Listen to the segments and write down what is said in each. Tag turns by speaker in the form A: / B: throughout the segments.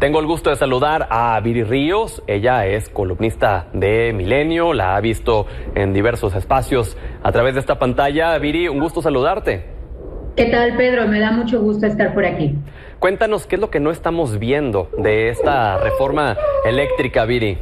A: Tengo el gusto de saludar a Viri Ríos. Ella es columnista de Milenio, la ha visto en diversos espacios a través de esta pantalla. Viri, un gusto saludarte.
B: ¿Qué tal, Pedro? Me da mucho gusto estar por aquí.
A: Cuéntanos qué es lo que no estamos viendo de esta reforma eléctrica, Viri.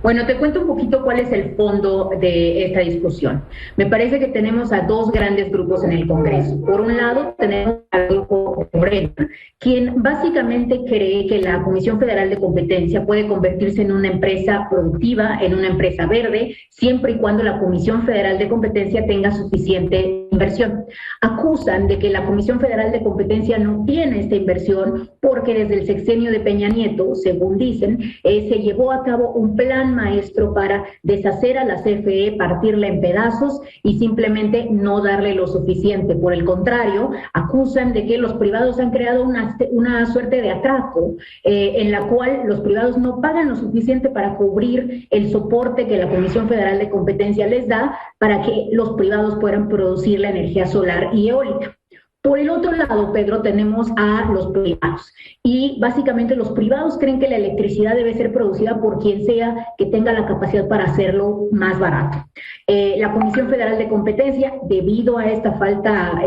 B: Bueno, te cuento un poquito cuál es el fondo de esta discusión. Me parece que tenemos a dos grandes grupos en el Congreso. Por un lado, tenemos al grupo Morena, quien básicamente cree que la Comisión Federal de Competencia puede convertirse en una empresa productiva, en una empresa verde, siempre y cuando la Comisión Federal de Competencia tenga suficiente inversión. Acusan de que la Comisión Federal de Competencia no tiene esta inversión porque desde el sexenio de Peña Nieto, según dicen, se llevó a cabo un plan maestro para deshacer a la CFE, partirla en pedazos y simplemente no darle lo suficiente. Por el contrario, acusan de que los privados han creado una suerte de atraco en la cual los privados no pagan lo suficiente para cubrir el soporte que la Comisión Federal de Competencia les da para que los privados puedan producir la energía solar y eólica. Por el otro lado, Pedro, tenemos a los privados y básicamente los privados creen que la electricidad debe ser producida por quien sea que tenga la capacidad para hacerlo más barato. La Comisión Federal de Competencia, debido a esta falta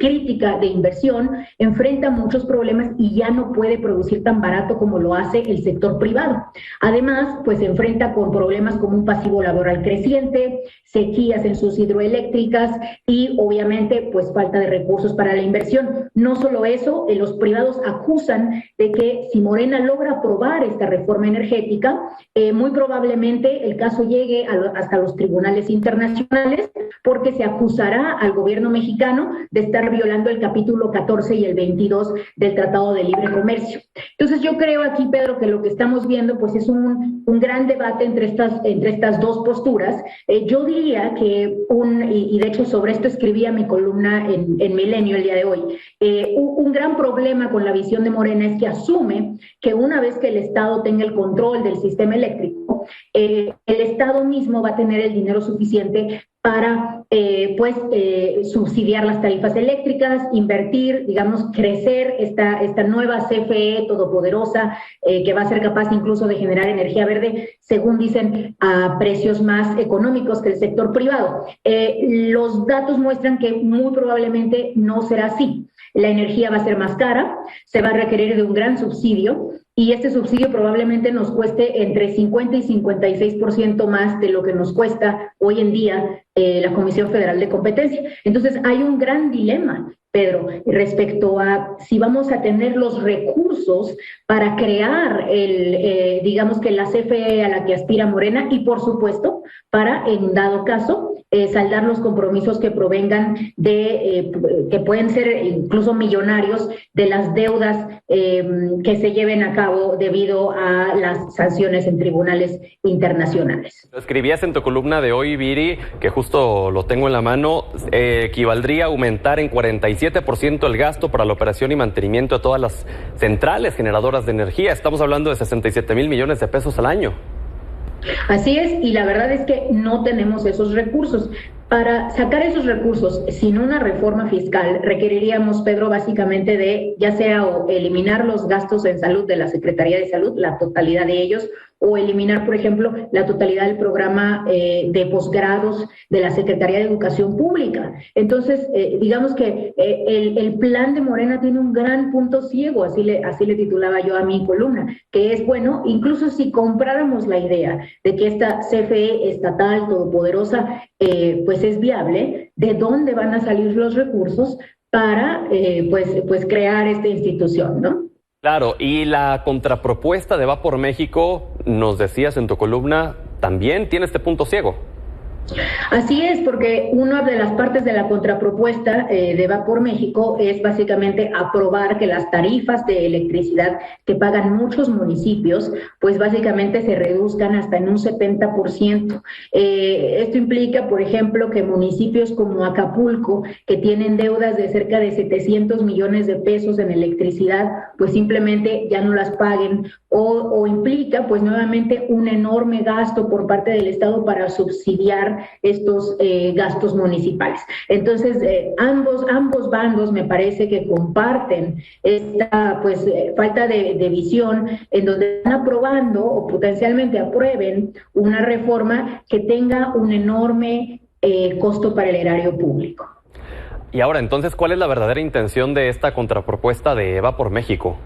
B: crítica de inversión, enfrenta muchos problemas y ya no puede producir tan barato como lo hace el sector privado. Además, pues se enfrenta con problemas como un pasivo laboral creciente, sequías en sus hidroeléctricas y obviamente pues falta de recursos para la inversión. No solo eso, los privados acusan de que si Morena logra aprobar esta reforma energética, muy probablemente el caso llegue hasta los tribunales internacionales porque se acusará al gobierno mexicano de estar violando el capítulo 14 y el 22 del Tratado de Libre Comercio. Entonces yo creo aquí, Pedro, que lo que estamos viendo pues es un gran debate entre estas dos posturas. Yo diría que y de hecho sobre esto escribía mi columna en Milenio el día de hoy. Un gran problema con la visión de Morena es que asume que una vez que el Estado tenga el control del sistema eléctrico, el Estado mismo va a tener el dinero suficiente para subsidiar las tarifas eléctricas, invertir, digamos, crecer esta nueva CFE todopoderosa que va a ser capaz incluso de generar energía verde, según dicen, a precios más económicos que el sector privado. Los datos muestran que muy probablemente no será así. La energía va a ser más cara, se va a requerir de un gran subsidio y este subsidio probablemente nos cueste entre 50 y 56% más de lo que nos cuesta hoy en día la Comisión Federal de Competencia. Entonces hay un gran dilema, Pedro, respecto a si vamos a tener los recursos para crear digamos que la CFE a la que aspira Morena y por supuesto para, en dado caso, saldar los compromisos que provengan que pueden ser incluso millonarios de las deudas que se lleven a cabo debido a las sanciones en tribunales internacionales.
A: Lo escribías en tu columna de hoy, Viri, que justo lo tengo en la mano, equivaldría a aumentar en 47% el gasto para la operación y mantenimiento de todas las centrales generadoras de energía. Estamos hablando de 67,000 millones de pesos al año.
B: Así es, y la verdad es que no tenemos esos recursos. Para sacar esos recursos sin una reforma fiscal requeriríamos, Pedro, básicamente de ya sea o eliminar los gastos en salud de la Secretaría de Salud, la totalidad de ellos, o eliminar, por ejemplo, la totalidad del programa de posgrados de la Secretaría de Educación Pública. Entonces, digamos que el plan de Morena tiene un gran punto ciego, así le titulaba yo a mi columna, que es, bueno, incluso si compráramos la idea de que esta CFE estatal todopoderosa pues es viable, ¿de dónde van a salir los recursos para crear esta institución, ¿no?
A: Claro, y la contrapropuesta de Va por México, nos decías en tu columna, también tiene este punto ciego.
B: Así es, porque una de las partes de la contrapropuesta de Va por México es básicamente aprobar que las tarifas de electricidad que pagan muchos municipios, pues básicamente se reduzcan hasta en un 70%. Esto implica, por ejemplo, que municipios como Acapulco, que tienen deudas de cerca de 700 millones de pesos en electricidad, pues simplemente ya no las paguen o implica pues nuevamente un enorme gasto por parte del Estado para subsidiar estos gastos municipales. Entonces, ambos bandos me parece que comparten esta pues falta de visión, en donde están aprobando o potencialmente aprueben una reforma que tenga un enorme costo para el erario público.
A: Y ahora, entonces, ¿cuál es la verdadera intención de esta contrapropuesta de Va por México?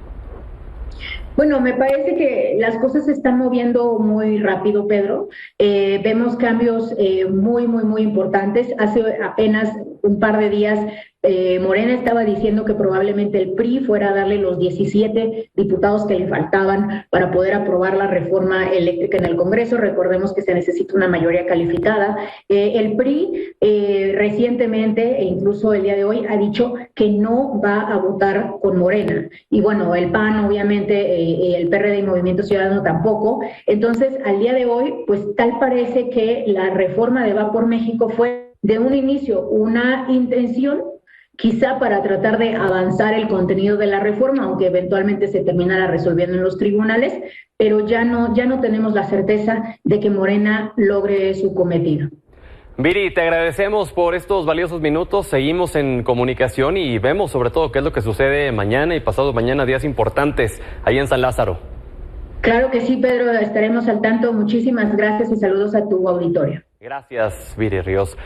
B: Bueno, me parece que las cosas se están moviendo muy rápido, Pedro. Vemos cambios muy importantes. Hace apenas un par de días Morena estaba diciendo que probablemente el PRI fuera a darle los 17 diputados que le faltaban para poder aprobar la reforma eléctrica en el Congreso. Recordemos que se necesita una mayoría calificada. El PRI recientemente, e incluso el día de hoy, ha dicho que no va a votar con Morena. Y bueno, el PAN, obviamente, el PRD y Movimiento Ciudadano tampoco. Entonces, al día de hoy, pues tal parece que la reforma de Va por México fue de un inicio una intención, quizá para tratar de avanzar el contenido de la reforma, aunque eventualmente se terminara resolviendo en los tribunales, pero ya no tenemos la certeza de que Morena logre su cometido.
A: Viri, te agradecemos por estos valiosos minutos, seguimos en comunicación y vemos sobre todo qué es lo que sucede mañana y pasado mañana, días importantes ahí en San Lázaro.
B: Claro que sí, Pedro, estaremos al tanto. Muchísimas gracias y saludos a tu auditorio.
A: Gracias, Viri Ríos.